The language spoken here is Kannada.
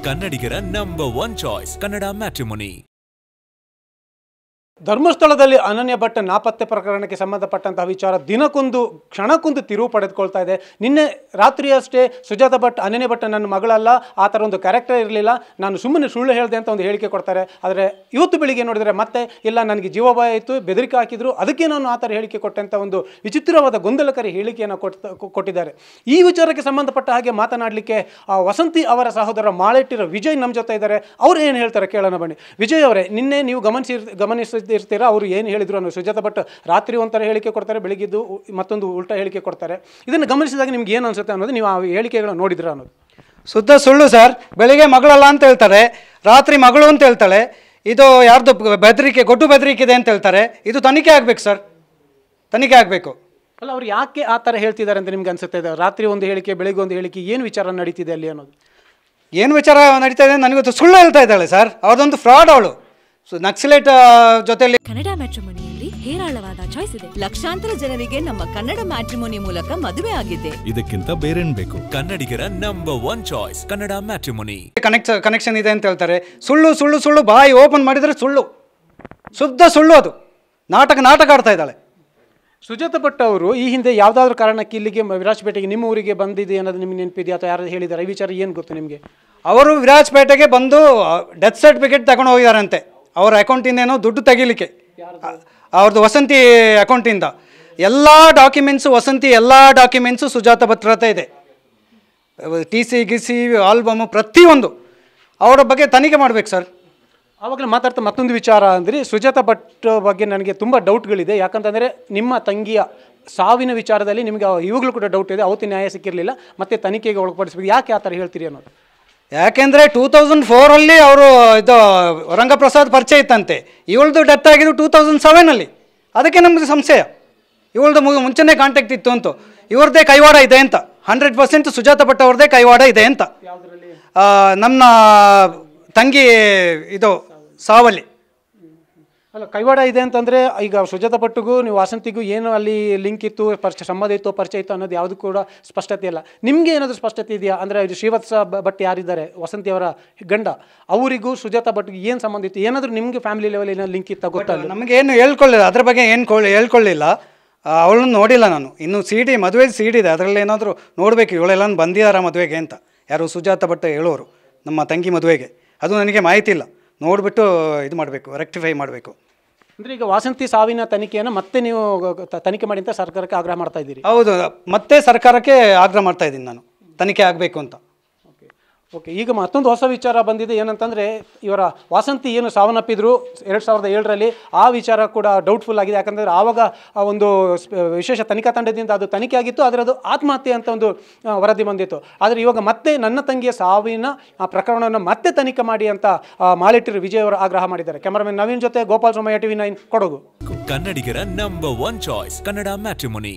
ಕನ್ನಡಿಗರ ನಂಬರ್ 1 ಚಾಯ್ಸ್ ಕನ್ನಡ ಮ್ಯಾಟ್ರಿಮೋನಿ. ಧರ್ಮಸ್ಥಳದಲ್ಲಿ ಅನನ್ಯ ಭಟ್ ನಾಪತ್ತೆ ಪ್ರಕರಣಕ್ಕೆ ಸಂಬಂಧಪಟ್ಟಂತಹ ವಿಚಾರ ದಿನಕ್ಕೊಂದು ಕ್ಷಣಕ್ಕೊಂದು ತಿರುವು ಪಡೆದುಕೊಳ್ತಾ ಇದೆ. ನಿನ್ನೆ ರಾತ್ರಿಯಷ್ಟೇ ಸುಜಾತ ಭಟ್ ಅನನ್ಯ ಭಟ್ ನನ್ನ ಮಗಳಲ್ಲ, ಆ ಥರ ಒಂದು ಕ್ಯಾರೆಕ್ಟರ್ ಇರಲಿಲ್ಲ, ನಾನು ಸುಮ್ಮನೆ ಸುಳ್ಳು ಹೇಳಿದೆ ಅಂತ ಒಂದು ಹೇಳಿಕೆ ಕೊಡ್ತಾರೆ. ಆದರೆ ಇವತ್ತು ಬೆಳಿಗ್ಗೆ ನೋಡಿದರೆ ಮತ್ತೆ ಇಲ್ಲ, ನನಗೆ ಜೀವಭಯ ಇತ್ತು, ಬೆದರಿಕೆ ಹಾಕಿದ್ರು, ಅದಕ್ಕೆ ನಾನು ಆ ಥರ ಹೇಳಿಕೆ ಕೊಟ್ಟೆ ಅಂತ ಒಂದು ವಿಚಿತ್ರವಾದ ಗೊಂದಲಕಾರಿ ಹೇಳಿಕೆಯನ್ನು ಕೊಟ್ಟಿದ್ದಾರೆ. ಈ ವಿಚಾರಕ್ಕೆ ಸಂಬಂಧಪಟ್ಟ ಹಾಗೆ ಮಾತನಾಡಲಿಕ್ಕೆ ವಸಂತಿ ಅವರ ಸಹೋದರ ಮಾಳೆಟ್ಟಿರೋ ವಿಜಯ್ ನಮ್ಮ ಜೊತೆ ಇದ್ದಾರೆ. ಅವ್ರು ಏನು ಹೇಳ್ತಾರೆ ಕೇಳೋಣ ಬನ್ನಿ. ವಿಜಯ್ ಅವರೇ, ನಿನ್ನೆ ನೀವು ಗಮನಿಸ್ತಿರ್ತೀರಾ ಅವರು ಏನು ಹೇಳಿದ್ರು ಅನ್ನೋ. ಸುಜಾತ ಭಟ್ ರಾತ್ರಿ ಒಂಥರ ಹೇಳಿಕೆ ಕೊಡ್ತಾರೆ, ಬೆಳಿಗ್ಗೆದ್ದು ಮತ್ತೊಂದು ಉಲ್ಟಾ ಹೇಳಿಕೆ ಕೊಡ್ತಾರೆ. ಇದನ್ನು ಗಮನಿಸಿದಾಗ ನಿಮ್ಗೆ ಏನು ಅನ್ಸುತ್ತೆ ಅನ್ನೋದು, ನೀವು ಆ ಹೇಳಿಕೆಗಳನ್ನು ನೋಡಿದ್ರ ಅನ್ನೋದು? ಶುದ್ಧ ಸುಳ್ಳು ಸರ್. ಬೆಳಿಗ್ಗೆ ಮಗಳಲ್ಲ ಅಂತ ಹೇಳ್ತಾರೆ, ರಾತ್ರಿ ಮಗಳು ಅಂತ ಹೇಳ್ತಾಳೆ. ಇದು ಯಾರ್ದು ಬೆದರಿಕೆ, ಗೊಡ್ಡು ಬೆದರಿಕೆ ಇದೆ ಅಂತ ಹೇಳ್ತಾರೆ. ಇದು ತನಿಖೆ ಆಗಬೇಕು ಸರ್, ತನಿಖೆ ಆಗಬೇಕು. ಅಲ್ಲ, ಅವ್ರು ಯಾಕೆ ಆ ಥರ ಹೇಳ್ತಿದ್ದಾರೆ ಅಂತ ನಿಮ್ಗೆ ಅನ್ಸುತ್ತೆ? ರಾತ್ರಿ ಒಂದು ಹೇಳಿಕೆ, ಬೆಳಿಗ್ಗೆ ಒಂದು ಹೇಳಿಕೆ, ಏನು ವಿಚಾರ ನಡೀತಿದೆ ಅಲ್ಲಿ ಅನ್ನೋದು? ಏನು ವಿಚಾರ ನಡೀತಾ ಇದೆ ನನಗೆ ಸುಳ್ಳು ಹೇಳ್ತಾ ಇದ್ದಾಳೆ ಸರ್. ಅವ್ರದೊಂದು ಫ್ರಾಡ್ ಅವಳು, ನಕ್ಸಲೈಟ್ ಜೊತೆಲಿ. ಕನ್ನಡ ಮ್ಯಾಟ್ರಿಮೋನಿಯಲ್ಲಿ ಹೇರಾಳವಾದ ಚಾಯ್ಸ್ ಇದೆ. ಲಕ್ಷಾಂತರ ಜನರಿಗೆ ನಮ್ಮ ಕನ್ನಡ ಮ್ಯಾಟ್ರಿಮೋನಿ ಮೂಲಕ ಮದುವೆ ಆಗಿದೆ. ಇದಕ್ಕಿಂತ ಬೇರೇನ್ ಬೇಕು? ಕನ್ನಡಿಗರ number 1 choice Kannada matrimony. Connection ಇದೆ ಅಂತ ಹೇಳ್ತಾರೆ. ಸುಳ್ಳು ಸುಳ್ಳು ಸುಳ್ಳು, ಬಾಯಿ ಓಪನ್ ಮಾಡಿದರೆ ಸುಳ್ಳು, ಶುದ್ಧ ಸುಳ್ಳು. ಅದು ನಾಟಕ ಆಡ್ತಾ ಇದ್ದಾಳೆ. ಸುಜಾತ ಭಟ್ ಅವರು ಈ ಹಿಂದೆ ಯಾವುದಾದ್ರೂ ಕಾರಣಕ್ಕೆ ಇಲ್ಲಿಗೆ ವಿರಾಜಪೇಟೆಗೆ ನಿಮ್ಮ ಊರಿಗೆ ಬಂದಿದೆ ಅನ್ನೋದು ನಿಮ್ಗೆ ನೆನಪಿದೆಯಾ ಅಥವಾ ಯಾರು ಹೇಳಿದ್ದಾರೆ? ಈ ವಿಚಾರ ಏನು ಗೊತ್ತು ನಿಮಗೆ? ಅವರು ವಿರಾಜಪೇಟೆಗೆ ಬಂದು ಡೆತ್ ಸರ್ಟಿಫಿಕೇಟ್ ತಗೊಂಡು ಹೋಗಿದಾರಂತೆ. ಅವರ ಅಕೌಂಟಿಂದ ಏನೋ ದುಡ್ಡು ತೆಗಿಲಿಕ್ಕೆ, ಅವ್ರದ್ದು ವಸಂತಿ ಅಕೌಂಟಿಂದ ಎಲ್ಲ ಡಾಕ್ಯುಮೆಂಟ್ಸು, ವಸಂತಿ ಎಲ್ಲ ಡಾಕ್ಯುಮೆಂಟ್ಸು ಸುಜಾತ ಭಟ್ ಹತ್ರ ಇದೆ. TC ಗಿಸಿ ಆಲ್ಬಮ್ ಪ್ರತಿಯೊಂದು ಅವರ ಬಗ್ಗೆ ತನಿಖೆ ಮಾಡಬೇಕು ಸರ್. ಆವಾಗಲೇ ಮಾತಾಡ್ತಾ ಮತ್ತೊಂದು ವಿಚಾರ ಅಂದರೆ, ಸುಜಾತ ಭಟ್ ಬಗ್ಗೆ ನನಗೆ ತುಂಬ ಡೌಟ್ಗಳಿದೆ. ಯಾಕಂತಂದರೆ ನಿಮ್ಮ ತಂಗಿಯ ಸಾವಿನ ವಿಚಾರದಲ್ಲಿ ನಿಮಗೆ ಇವಾಗಲೂ ಕೂಡ ಡೌಟ್ ಇದೆ. ಅವತ್ತು ನ್ಯಾಯ ಸಿಕ್ಕಿರಲಿಲ್ಲ, ಮತ್ತೆ ತನಿಖೆಗೆ ಒಳಪಡಿಸಬೇಕು. ಯಾಕೆ ಆ ಥರ ಹೇಳ್ತೀರಿ ಅನ್ನೋದು? ಯಾಕೆಂದರೆ 2004 ಅವರು ಇದು ರಂಗಪ್ರಸಾದ್ ಪರಿಚಯ ಇತ್ತಂತೆ. ಇವಳದು ಡೆತ್ ಆಗಿದ್ದು 2007. ಅದಕ್ಕೆ ನಮಗೆ ಸಂಶಯ, ಇವಳದು ಮುಂಚೆನೇ ಕಾಂಟ್ಯಾಕ್ಟ್ ಇತ್ತು ಅಂತ. ಇವ್ರದ್ದೇ ಕೈವಾಡ ಇದೆ ಅಂತ, 100% ಸುಜಾತ ಭಟ್ ಅವ್ರದ್ದೇ ಕೈವಾಡ ಇದೆ ಅಂತ. ನಮ್ಮ ತಂಗಿ ಇದು ಸಾವಲ್ಲಿ ಅಲ್ಲ, ಕೈವಾಡ ಇದೆ ಅಂತಂದರೆ ಈಗ ಸುಜಾತ ಭಟ್ಗೂ ನೀವು ವಾಸಂತಿಗೂ ಏನು ಅಲ್ಲಿ ಲಿಂಕ್ ಇತ್ತು, ಸಂಬಂಧ ಇತ್ತು, ಪರಿಚಯ ಇತ್ತು ಅನ್ನೋದು ಯಾವುದು ಕೂಡ ಸ್ಪಷ್ಟತೆ ಇಲ್ಲ. ನಿಮಗೆ ಏನಾದರೂ ಸ್ಪಷ್ಟತೆ ಇದೆಯಾ? ಅಂದರೆ ಶ್ರೀವತ್ಸ ಭಟ್ ಯಾರಿದ್ದಾರೆ, ವಸಂತಿ ಅವರ ಗಂಡ, ಅವರಿಗೂ ಸುಜಾತ ಭಟ್ಗೆ ಏನು ಸಂಬಂಧ ಇತ್ತು? ಏನಾದರೂ ನಿಮಗೆ ಫ್ಯಾಮಿಲಿ ಲೆವೆಲ್ ಏನೋ ಲಿಂಕ್ ಇತ್ತಾ ಗೊತ್ತಲ್ಲ? ನಮಗೆ ಏನು ಹೇಳ್ಕೊಳ್ಳಿಲ್ಲ, ಅದ್ರ ಬಗ್ಗೆ ಏನು ಹೇಳ್ಕೊಳ್ಳಿಲ್ಲ. ಅವಳನ್ನು ನೋಡಿಲ್ಲ ನಾನು. ಇನ್ನು CD ಮದುವೆ CD ಇದೆ, ಅದರಲ್ಲಿ ಏನಾದರೂ ನೋಡಬೇಕು ಇವಳೆಲ್ಲ ಬಂದಿದ್ದಾರ ಮದುವೆಗೆ ಅಂತ. ಯಾರು ಸುಜಾತ ಭಟ್ ಹೇಳೋರು ನಮ್ಮ ತಂಗಿ ಮದುವೆಗೆ, ಅದು ನನಗೆ ಮಾಹಿತಿ ಇಲ್ಲ. ನೋಡಿಬಿಟ್ಟು ಇದು ಮಾಡಬೇಕು, ರೆಕ್ಟಿಫೈ ಮಾಡಬೇಕು. ಅಂದರೆ ಈಗ ವಾಸಂತಿ ಸಾವಿನ ತನಿಖೆಯನ್ನು ಮತ್ತೆ ನೀವು ತನಿಖೆ ಮಾಡಿ ಅಂತ ಸರ್ಕಾರಕ್ಕೆ ಆಗ್ರಹ ಮಾಡ್ತಾ ಇದ್ದೀರಿ? ಹೌದು, ಮತ್ತೆ ಸರ್ಕಾರಕ್ಕೆ ಆಗ್ರಹ ಮಾಡ್ತಾ ಇದ್ದೀನಿ ನಾನು, ತನಿಖೆ ಆಗಬೇಕು ಅಂತ. ಓಕೆ, ಈಗ ಮತ್ತೊಂದು ಹೊಸ ವಿಚಾರ ಬಂದಿದೆ. ಏನಂತಂದರೆ, ಇವರ ವಾಸಂತಿ ಏನು ಸಾವನ್ನಪ್ಪಿದ್ರು 2007ರಲ್ಲಿ, ಆ ವಿಚಾರ ಕೂಡ ಡೌಟ್ಫುಲ್ ಆಗಿದೆ. ಯಾಕಂದರೆ ಆವಾಗ ಒಂದು ವಿಶೇಷ ತನಿಖಾ ತಂಡದಿಂದ ಅದು ತನಿಖೆ ಆಗಿತ್ತು, ಆದರೆ ಅದು ಆತ್ಮಹತ್ಯೆ ಅಂತ ಒಂದು ವರದಿ ಬಂದಿತ್ತು. ಆದರೆ ಇವಾಗ ಮತ್ತೆ ನನ್ನ ತಂಗಿಯ ಸಾವಿನ ಆ ಪ್ರಕರಣವನ್ನು ಮತ್ತೆ ತನಿಖೆ ಮಾಡಿ ಅಂತ ಮಾಳೆಟ್ಟಿರು ವಿಜಯ್ ಅವರು ಆಗ್ರಹ ಮಾಡಿದ್ದಾರೆ. ಕ್ಯಾಮರಾಮನ್ ನವೀನ್ ಜೊತೆ ಗೋಪಾಲ್ ಸೋಮಯ್ಯ, TV9 ಕೊಡಗು. ಕನ್ನಡಿಗರ ನಂಬರ್ 1 ಚಾಯ್ಸ್ ಕನ್ನಡ ಮ್ಯಾಟ್ರಿಮೋನಿ.